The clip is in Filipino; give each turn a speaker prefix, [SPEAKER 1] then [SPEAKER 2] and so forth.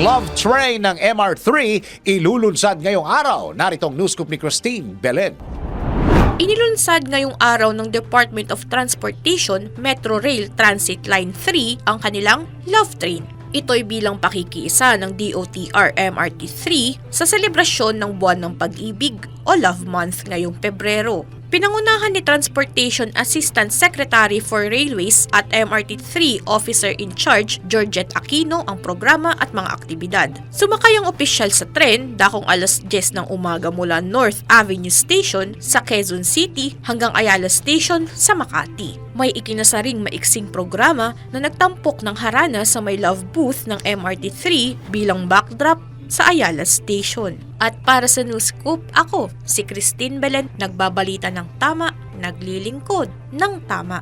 [SPEAKER 1] Love train ng MR-3 ilulunsad ngayong araw. Naritong news scoop ni Christine Belen.
[SPEAKER 2] Inilunsad ngayong araw ng Department of Transportation Metro Rail Transit Line 3 ang kanilang Love Train. Ito'y bilang pakikiisa ng DOTR MRT-3 sa selebrasyon ng Buwan ng Pag-ibig o Love Month ngayong Pebrero. Pinangunahan ni Transportation Assistant Secretary for Railways at MRT-3 Officer in Charge Georgette Aquino ang programa at mga aktibidad. Sumakay ang opisyal sa tren dakong alas 10 ng umaga mula North Avenue Station sa Quezon City hanggang Ayala Station sa Makati. May ikinasaring maiksing programa na nagtampok ng harana sa may love booth ng MRT-3 bilang backdrop sa Ayala Station. At para sa News Scoop, ako, si Christine Belen, nagbabalita ng tama, naglilingkod ng tama.